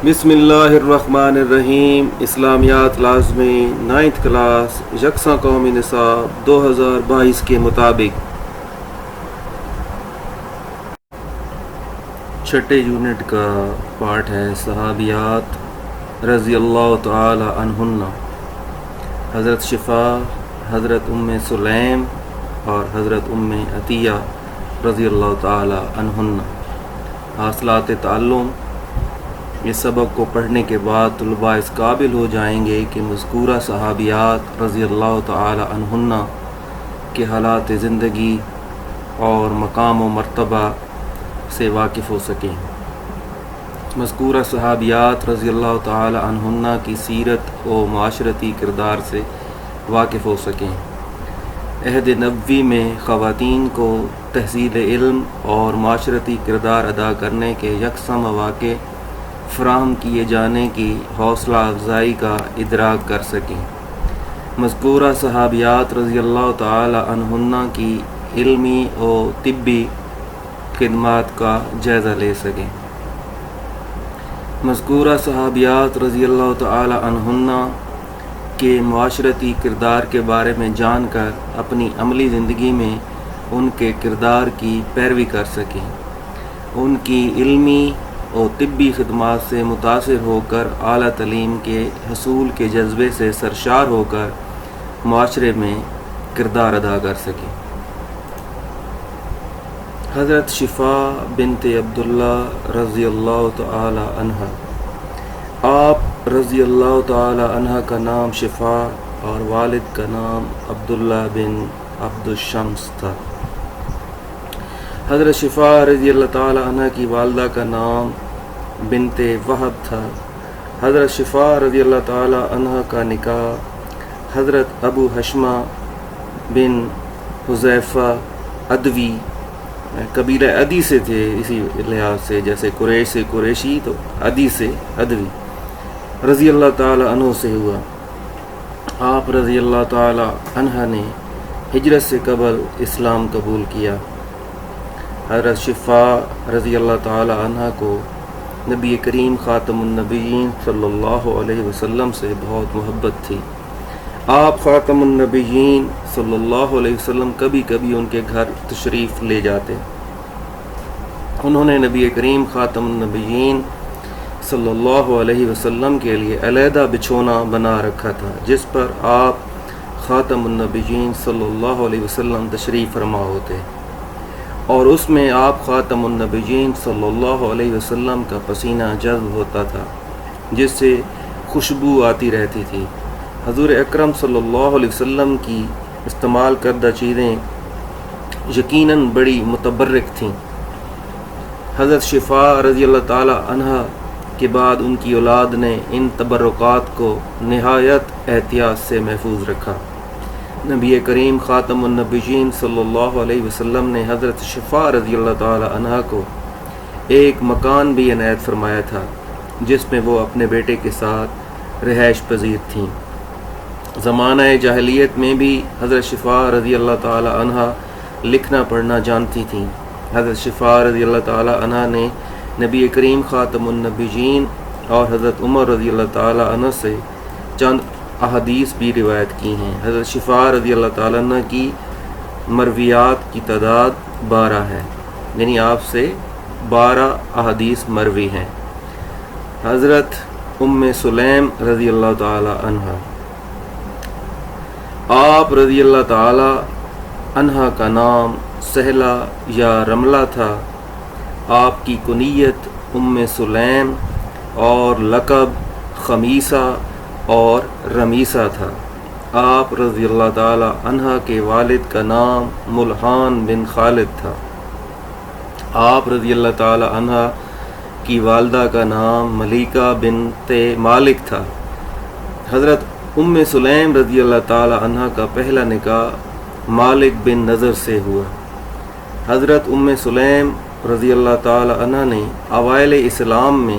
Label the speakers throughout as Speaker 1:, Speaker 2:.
Speaker 1: بسم اللہ الرحمن الرحیم۔ اسلامیات لازمی 9th کلاس یکساں قومی نصاب 2022 کے مطابق چھٹے یونٹ کا پارٹ ہے صحابیات رضی اللہ تعالی عنہن۔ حضرت شفا، حضرت سلیم اور حضرت عطیہ رضی اللہ تعالی عنہن۔ حاصلات تعلم: اس سبق کو پڑھنے کے بعد طلباء اس قابل ہو جائیں گے کہ مذکورہ صحابیات رضی اللہ تعالی عنہن کے حالات زندگی اور مقام و مرتبہ سے واقف ہو سکیں، مذکورہ صحابیات رضی اللہ تعالی عنہن کی سیرت و معاشرتی کردار سے واقف ہو سکیں، عہد نبوی میں خواتین کو تحصیل علم اور معاشرتی کردار ادا کرنے کے یکساں مواقع فراہم کیے جانے کی حوصلہ افزائی کا ادراک کر سکیں، مذکورہ صحابیات رضی اللہ تعالی عنہن کی علمی و طبی خدمات کا جائزہ لے سکیں، مذکورہ صحابیات رضی اللہ تعالی عنہن کے معاشرتی کردار کے بارے میں جان کر اپنی عملی زندگی میں ان کے کردار کی پیروی کر سکیں، ان کی علمی اور طبی خدمات سے متاثر ہو کر اعلیٰ تعلیم کے حصول کے جذبے سے سرشار ہو کر معاشرے میں کردار ادا کر سکیں۔ حضرت شفا بنت عبداللہ رضی اللہ تعالی عنہ، آپ رضی اللہ تعالی عنہ کا نام شفا اور والد کا نام عبداللہ بن عبد الشمس تھا۔ حضرت شفا رضی اللہ تعالی عنہ کی والدہ کا نام بنت وہب تھا۔ حضرت شفا رضی اللہ تعالی عنہ کا نکاح حضرت ابو حشمہ بن حذیفہ ادوی، قبیلہ ادی سے تھے، اسی لحاظ سے جیسے قریش سے قریشی تو ادی سے ادوی، رضی اللہ تعالی عنہ سے ہوا۔ آپ رضی اللہ تعالی عنہ نے ہجرت سے قبل اسلام قبول کیا۔ حضرت شفا رضی اللہ تعالی عنہ کو نبی کریم خاتم النبیین صلی اللہ علیہ وسلم سے بہت محبت تھی۔ آپ خاتم النبیین صلی اللہ علیہ وسلم کبھی کبھی ان کے گھر تشریف لے جاتے۔ انہوں نے نبی کریم خاتم النبیین صلی اللہ علیہ وسلم کے لیے علیحدہ بچھونا بنا رکھا تھا، جس پر آپ خاتم النبیین صلی اللہ علیہ وسلم تشریف فرما ہوتے، اور اس میں آپ خاتم النبیین صلی اللہ علیہ وسلم کا پسینہ جذب ہوتا تھا، جس سے خوشبو آتی رہتی تھی۔ حضور اکرم صلی اللہ علیہ وسلم کی استعمال کردہ چیزیں یقیناً بڑی متبرک تھیں۔ حضرت شفا رضی اللہ تعالی عنہ کے بعد ان کی اولاد نے ان تبرکات کو نہایت احتیاط سے محفوظ رکھا۔ نبی کریم خاتم النبیین صلی اللہ علیہ وسلم نے حضرت شفا رضی اللہ تعالی عنہ کو ایک مکان بھی عنایت فرمایا تھا، جس میں وہ اپنے بیٹے کے ساتھ رہائش پذیر تھیں۔ زمانہ جاہلیت میں بھی حضرت شفا رضی اللہ تعالی عنہ لکھنا پڑھنا جانتی تھیں۔ حضرت شفا رضی اللہ تعالی عنہ نے نبی کریم خاتم النبیین اور حضرت عمر رضی اللہ تعالی عنہ سے چند احادیث بھی روایت کی ہیں۔ حضرت شفا رضی اللہ تعالی عنہ کی مرویات کی تعداد 12 ہے، یعنی آپ سے 12 احادیث مروی ہیں۔ حضرت سلیم رضی اللہ تعالی عنہ، آپ رضی اللہ تعالی عنہ کا نام سہلہ یا رملہ تھا۔ آپ کی کنیت سلیم اور لقب خمیسہ اور رمیسہ تھا۔ آپ رضی اللہ تعالی عنہ کے والد کا نام ملحان بن خالد تھا۔ آپ رضی اللہ تعالی عنہ کی والدہ کا نام ملیکہ بنت مالک تھا۔ حضرت سلیم رضی اللہ تعالی عنہ کا پہلا نکاح مالک بن نضر سے ہوا۔ حضرت سلیم رضی اللہ تعالی عنہ نے اوائل اسلام میں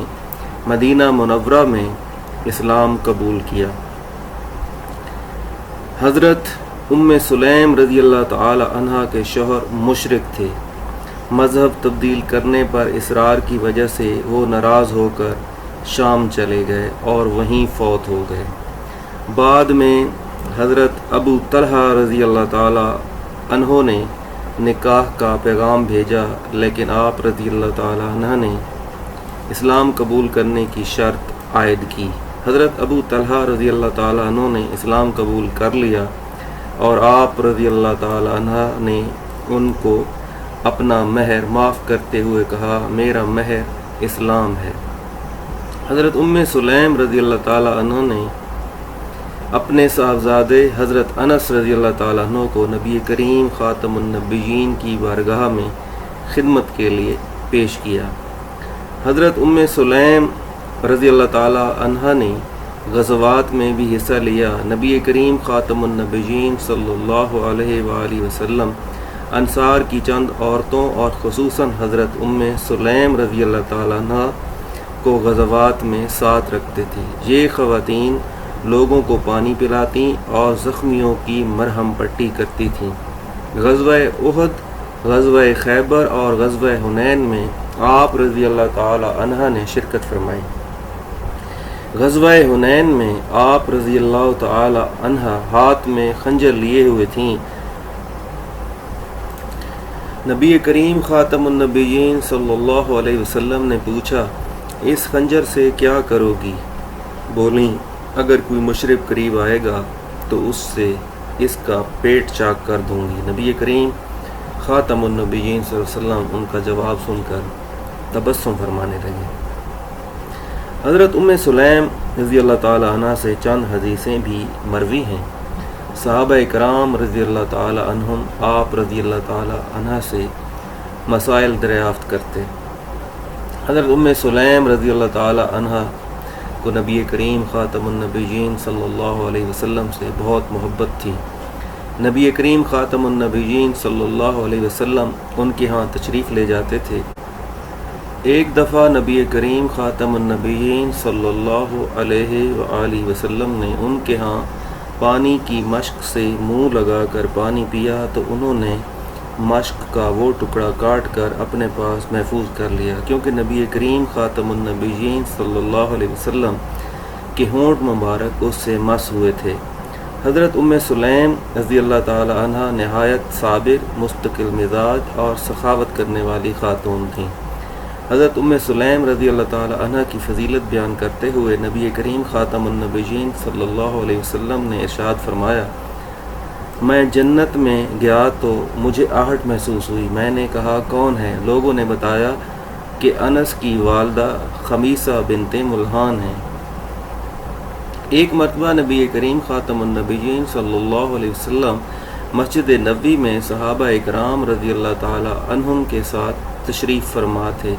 Speaker 1: مدینہ منورہ میں اسلام قبول کیا۔ حضرت سلیم رضی اللہ تعالی عنہ کے شوہر مشرک تھے، مذہب تبدیل کرنے پر اصرار کی وجہ سے وہ ناراض ہو کر شام چلے گئے اور وہیں فوت ہو گئے۔ بعد میں حضرت ابو طلحہ رضی اللہ تعالی عنہ نے نکاح کا پیغام بھیجا، لیکن آپ رضی اللہ تعالی عنہ نے اسلام قبول کرنے کی شرط عائد کی۔ حضرت ابو طلحہ رضی اللہ تعالی عنہ نے اسلام قبول کر لیا اور آپ رضی اللہ تعالی عنہ نے ان کو اپنا مہر معاف کرتے ہوئے کہا، میرا مہر اسلام ہے۔ حضرت سلیم رضی اللہ تعالی عنہ نے اپنے صاحبزادے حضرت انس رضی اللہ تعالیٰ عنہ کو نبی کریم خاتم النبیین کی بارگاہ میں خدمت کے لیے پیش کیا۔ حضرت سلیم رضی اللہ تعالیٰ عنہ نے غزوات میں بھی حصہ لیا۔ نبی کریم خاتم النبیین صلی اللہ علیہ وآلہ وسلم انصار کی چند عورتوں اور خصوصاً حضرت سلیم رضی اللہ تعالیٰ عنہ کو غزوات میں ساتھ رکھتے تھے۔ یہ خواتین لوگوں کو پانی پلاتی اور زخمیوں کی مرہم پٹی کرتی تھیں۔ غزوہ احد، غزوہ خیبر اور غزوہ حنین میں آپ رضی اللہ تعالی عنہ نے شرکت فرمائی۔ غزوہ حنین میں آپ رضی اللہ تعالی عنہ ہاتھ میں خنجر لیے ہوئے تھیں۔ نبی کریم خاتم النبیین صلی اللہ علیہ وسلم نے پوچھا، اس خنجر سے کیا کرو گی؟ بولیں، اگر کوئی مشرک قریب آئے گا تو اس سے اس کا پیٹ چاک کر دوں گی۔ نبی کریم خاتم النبیین صلی اللہ علیہ وسلم ان کا جواب سن کر تبسم فرمانے لگے۔ حضرت سلیم رضی اللہ تعالی عنہ سے چند حدیثیں بھی مروی ہیں۔ صحابہ کرام رضی اللہ تعالی عنہم آپ رضی اللہ تعالی عنہ سے مسائل دریافت کرتے۔ حضرت سلیم رضی اللہ تعالی عنہ کو نبی کریم خاتم النبیین صلی اللہ علیہ وسلم سے بہت محبت تھی۔ نبی کریم خاتم النبیین صلی اللہ علیہ وسلم ان کے ہاں تشریف لے جاتے تھے۔ ایک دفعہ نبی کریم خاتم النبیین صلی اللہ علیہ وآلہ وسلم نے ان کے ہاں پانی کی مشق سے منہ لگا کر پانی پیا تو انہوں نے مشق کا وہ ٹکڑا کاٹ کر اپنے پاس محفوظ کر لیا، کیونکہ نبی کریم خاتم النبیین صلی اللہ علیہ وسلم کے ہونٹ مبارک اس سے مس ہوئے تھے۔ حضرت سلیم رضی اللہ تعالی عنہ نہایت صابر، مستقل مزاج اور سخاوت کرنے والی خاتون تھیں۔ حضرت سلیم رضی اللہ تعالی عنہ کی فضیلت بیان کرتے ہوئے نبی کریم خاتم النبیین صلی اللہ علیہ وسلم نے ارشاد فرمایا، میں جنت میں گیا تو مجھے آہٹ محسوس ہوئی۔ میں نے کہا کون ہے؟ لوگوں نے بتایا کہ انس کی والدہ خمیسہ بنت ملحان ہیں۔ ایک مرتبہ نبی کریم خاتم النبیین صلی اللہ علیہ وسلم مسجد نبوی میں صحابہ اکرام رضی اللہ تعالی عنہم کے ساتھ تشریف فرما تھے۔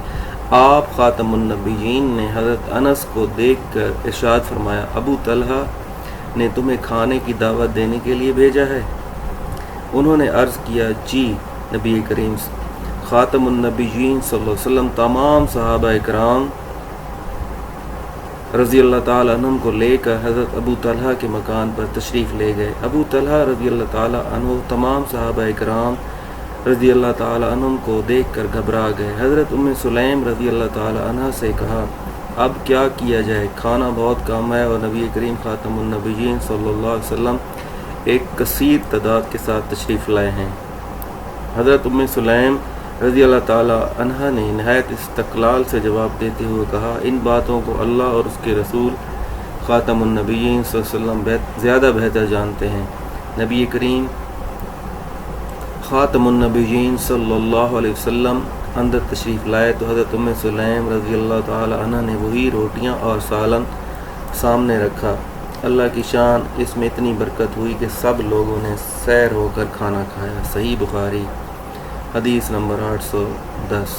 Speaker 1: آپ خاتم النبیین نے حضرت انس کو دیکھ کر ارشاد فرمایا، ابو طلحہ نے تمہیں کھانے کی دعوت دینے کے لیے بھیجا ہے؟ انہوں نے عرض کیا، جی نبی کریم خاتم النبیین صلی اللہ علیہ وسلم تمام صحابہ اکرام رضی اللہ تعالیٰ عنہ کو لے کر حضرت ابو طلحہ کے مکان پر تشریف لے گئے۔ ابو طلحہ رضی اللہ تعالیٰ عنہ تمام صحابہ اکرام رضی اللہ تعالیٰ عنہ کو دیکھ کر گھبرا گئے۔ حضرت سلیم رضی اللہ تعالیٰ عنہ سے کہا، اب کیا کیا جائے؟ کھانا بہت کم ہے اور نبی کریم خاتم النبیین صلی اللہ علیہ وسلم ایک کثیر تعداد کے ساتھ تشریف لائے ہیں۔ حضرت سلیم رضی اللہ تعالی عنہ نے نہایت استقلال سے جواب دیتے ہوئے کہا، ان باتوں کو اللہ اور اس کے رسول خاتم النبیین صلی اللہ علیہ وسلم زیادہ بہتر جانتے ہیں۔ نبی کریم خاتم النبیین صلی اللہ علیہ وسلم اندر تشریف لائے تو حضرت سلیم رضی اللہ تعالی عنہ نے وہی روٹیاں اور سالن سامنے رکھا۔ اللہ کی شان، اس میں اتنی برکت ہوئی کہ سب لوگوں نے سیر ہو کر کھانا کھایا۔ صحیح بخاری حدیث نمبر 810۔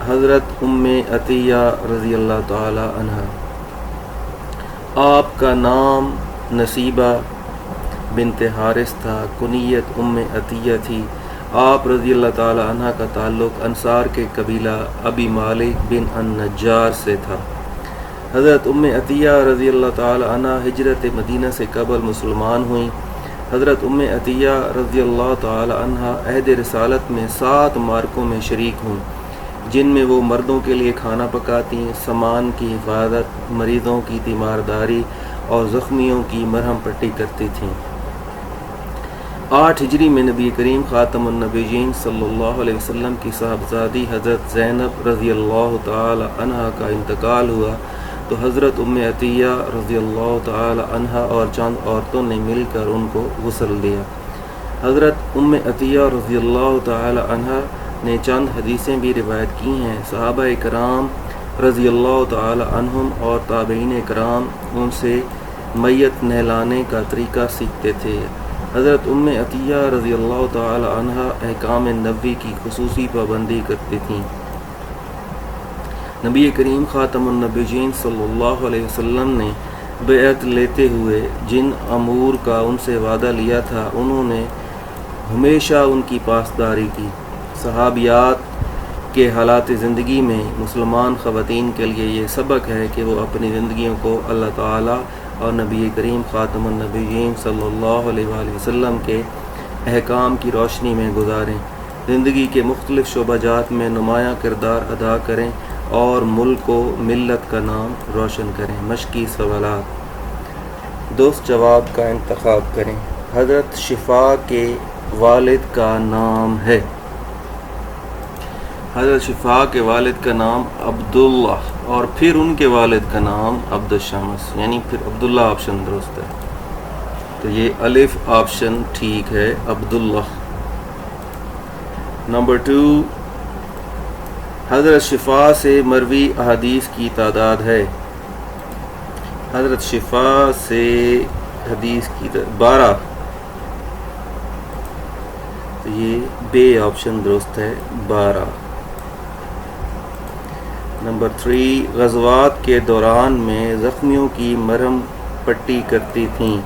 Speaker 1: حضرت عطیہ رضی اللہ تعالی عنہ، آپ کا نام نصیبہ بنت حارث تھا، کنیت عطیہ تھی۔ آپ رضی اللہ تعالی عنہ کا تعلق انصار کے قبیلہ ابی مالک بن النجار سے تھا۔ حضرت عطیہ رضی اللہ تعالی عنہ ہجرت مدینہ سے قبل مسلمان ہوئیں۔ حضرت عطیہ رضی اللہ تعالی عنہ عہد رسالت میں 7 معرکوں میں شریک ہوں۔ جن میں وہ مردوں کے لیے کھانا پکاتی، سامان کی حفاظت، مریضوں کی تیمارداری اور زخمیوں کی مرہم پٹی کرتی تھیں۔ 8 ہجری میں نبی کریم خاتم النبیین صلی اللہ علیہ وسلم کی صاحبزادی حضرت زینب رضی اللہ تعالی عنہا کا انتقال ہوا تو حضرت ام عطیہ رضی اللہ تعالی عنہا اور چند عورتوں نے مل کر ان کو غسل دیا۔ حضرت ام عطیہ رضی اللہ تعالی عنہا نے چند حدیثیں بھی روایت کی ہیں۔ صحابہ کرام رضی اللہ تعالی عنہم اور تابعین کرام ان سے میت نہلانے کا طریقہ سیکھتے تھے۔ حضرت ام عطیہ رضی اللہ تعالی عنہا احکام نبوی کی خصوصی پابندی کرتی تھیں۔ نبی کریم خاتم النبیین صلی اللہ علیہ وسلم نے بیعت لیتے ہوئے جن امور کا ان سے وعدہ لیا تھا انہوں نے ہمیشہ ان کی پاسداری کی۔ صحابیات کے حالات زندگی میں مسلمان خواتین کے لیے یہ سبق ہے کہ وہ اپنی زندگیوں کو اللہ تعالیٰ اور نبی کریم خاتم النبیین صلی اللہ علیہ وآلہ وسلم کے احکام کی روشنی میں گزاریں، زندگی کے مختلف شعبہ جات میں نمایاں کردار ادا کریں اور ملک و ملت کا نام روشن کریں۔ مشقی سوالات، درست جواب کا انتخاب کریں۔ حضرت شفا کے والد کا نام ہے؟ حضرت شفا کے والد کا نام عبداللہ اور پھر ان کے والد کا نام عبد الشمس، یعنی پھر عبداللہ آپشن درست ہے، تو یہ الف آپشن ٹھیک ہے، عبداللہ۔ نمبر 2، حضرت شفا سے مروی احادیث کی تعداد ہے؟ حضرت شفا سے حدیث کی 12، تو یہ بے آپشن درست ہے، 12۔ نمبر 3، غزوات کے دوران میں زخمیوں کی مرہم پٹی کرتی تھیں؟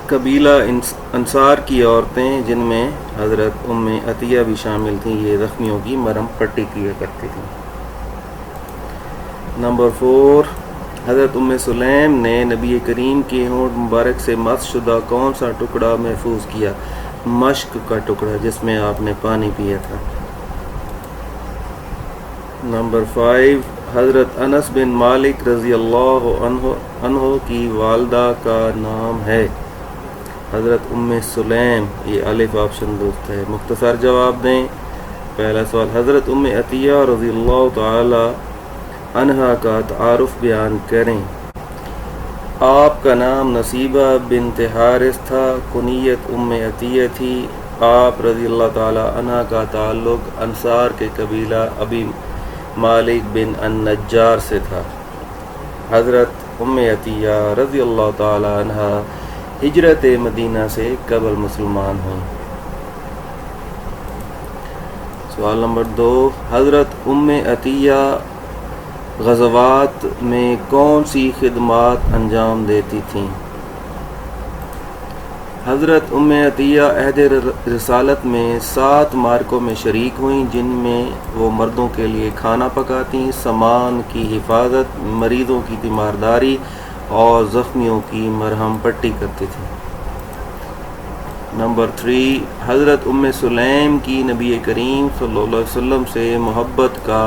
Speaker 1: قبیلہ انصار کی عورتیں جن میں حضرت ام عطیہ بھی شامل تھیں، یہ زخمیوں کی مرہم پٹی کیا کرتی تھیں۔ نمبر 4، حضرت ام سلیم نے نبی کریم کے ہونٹ مبارک سے مس شدہ کون سا ٹکڑا محفوظ کیا؟ مشک کا ٹکڑا جس میں آپ نے پانی پیا تھا۔ نمبر 5، حضرت انس بن مالک رضی اللہ عنہ کی والدہ کا نام ہے؟ حضرت ام سلیم، یہ الف آپشن درست ہے۔ مختصر جواب دیں۔ پہلا سوال، حضرت ام عطیہ رضی اللہ تعالی عنہا کا تعارف بیان کریں۔ آپ کا نام نصیبہ بنت حارث تھا، کنیت ام عطیہ تھی۔ آپ رضی اللہ تعالی عنہ کا تعلق انصار کے قبیلہ ابی مالک بن النجار سے تھا۔ حضرت ام عطیہ رضی اللہ تعالی عنہ ہجرت مدینہ سے قبل مسلمان ہوئیں۔ سوال نمبر 2، حضرت ام عطیہ غزوات میں کون سی خدمات انجام دیتی تھیں؟ حضرت ام عطیہ عہد رسالت میں 7 معرکوں میں شریک ہوئیں جن میں وہ مردوں کے لیے کھانا پکاتیں، سامان کی حفاظت، مریضوں کی تیمارداری اور زخمیوں کی مرہم پٹی کرتی تھیں۔ نمبر 3، حضرت ام سلیم کی نبی کریم صلی اللہ علیہ وسلم سے محبت کا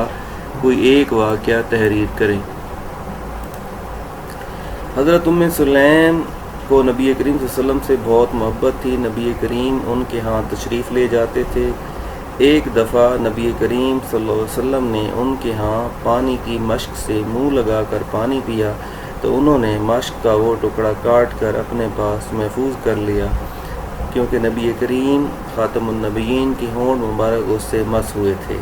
Speaker 1: کوئی ایک واقعہ تحریر کریں۔ حضرت ام سلیم کو نبی کریم صلی اللہ علیہ وسلم سے بہت محبت تھی۔ نبی کریم ان کے ہاں تشریف لے جاتے تھے۔ ایک دفعہ نبی کریم صلی اللہ علیہ وسلم نے ان کے ہاں پانی کی مشک سے منہ لگا کر پانی پیا تو انہوں نے مشک کا وہ ٹکڑا کاٹ کر اپنے پاس محفوظ کر لیا، کیونکہ نبی کریم خاتم النبیین کے ہونٹ مبارک اس سے مس ہوئے تھے۔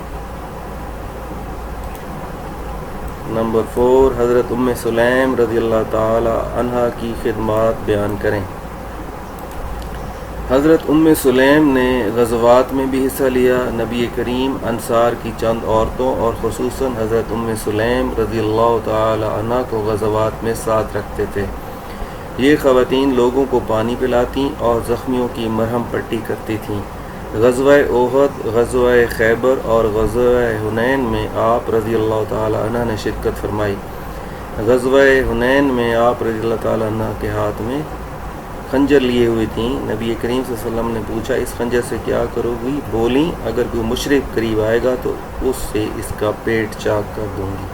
Speaker 1: نمبر 4، حضرت ام سلیم رضی اللہ تعالی عنہا کی خدمات بیان کریں۔ حضرت ام سلیم نے غزوات میں بھی حصہ لیا۔ نبی کریم انصار کی چند عورتوں اور خصوصاً حضرت ام سلیم رضی اللہ تعالی عنہ کو غزوات میں ساتھ رکھتے تھے۔ یہ خواتین لوگوں کو پانی پلاتیں اور زخمیوں کی مرہم پٹی کرتی تھیں۔ غزوہ احد، غزوہ خیبر اور غزوہ حنین میں آپ رضی اللہ تعالی عنہ نے شرکت فرمائی۔ غزوہ حنین میں آپ رضی اللہ تعالی عنہ کے ہاتھ میں خنجر لیے ہوئی تھیں. نبی کریم صلی اللہ علیہ وسلم نے پوچھا اس خنجر سے کیا کرو گی؟ بولیں اگر کوئی مشرک قریب آئے گا تو اس سے اس کا پیٹ چاک کر دوں گی.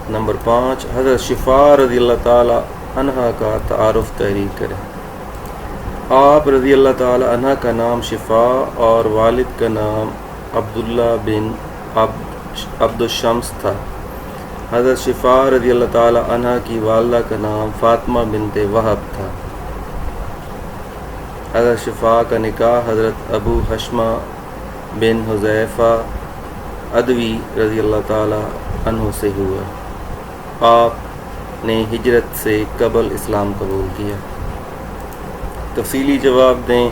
Speaker 1: نمبر 5 حضرت شفا رضی اللہ تعالی عنہ کا تعارف تحریر کریں. آپ رضی اللہ تعالی عنہ کا نام شفا اور والد کا نام عبداللہ بن عبد الشمس تھا. حضرت شفا رضی اللہ تعالی عنہ کی والدہ کا نام فاطمہ بنت وہب تھا. حضرت شفا کا نکاح حضرت ابو حشمہ بن حذیفہ ادوی رضی اللہ تعالی عنہ سے ہوا. آپ نے ہجرت سے قبل اسلام قبول کیا. تفصیلی جواب دیں.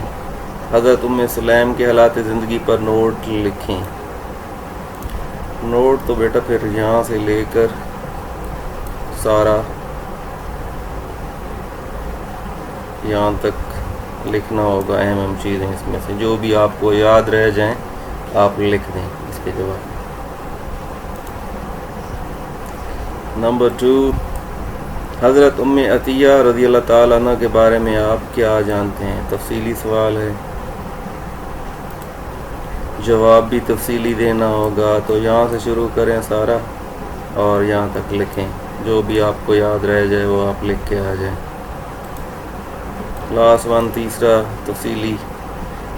Speaker 1: حضرت ام سلیم کے حالات زندگی پر نوٹ لکھیں. نوٹ تو بیٹا پھر یہاں سے لے کر سارا یہاں تک لکھنا ہوگا. اہم چیزیں اس میں سے جو بھی آپ کو یاد رہ جائیں آپ لکھ دیں اس کے جواب. نمبر 2 حضرت ام عطیہ رضی اللہ تعالیٰ عنہ کے بارے میں آپ کیا جانتے ہیں؟ تفصیلی سوال ہے، جواب بھی تفصیلی دینا ہوگا. تو یہاں سے شروع کریں سارا اور یہاں تک لکھیں. جو بھی آپ کو یاد رہ جائے وہ آپ لکھ کے آ جائیں. لاسٹ ون تیسرا تفصیلی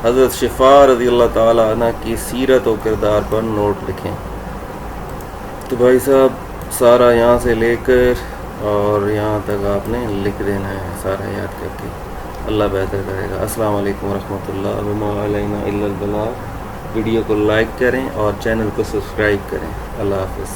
Speaker 1: حضرت شفا رضی اللہ تعالیٰ عنہ کی سیرت و کردار پر نوٹ لکھیں. تو بھائی صاحب سارا یہاں سے لے کر اور یہاں تک آپ نے لکھ دینا ہے سارا یاد کر کے. اللہ بہتر کرے گا. السلام علیکم ورحمۃ اللہ وما علینا الا البلاغ. ویڈیو کو لائک کریں اور چینل کو سبسکرائب کریں. اللہ حافظ.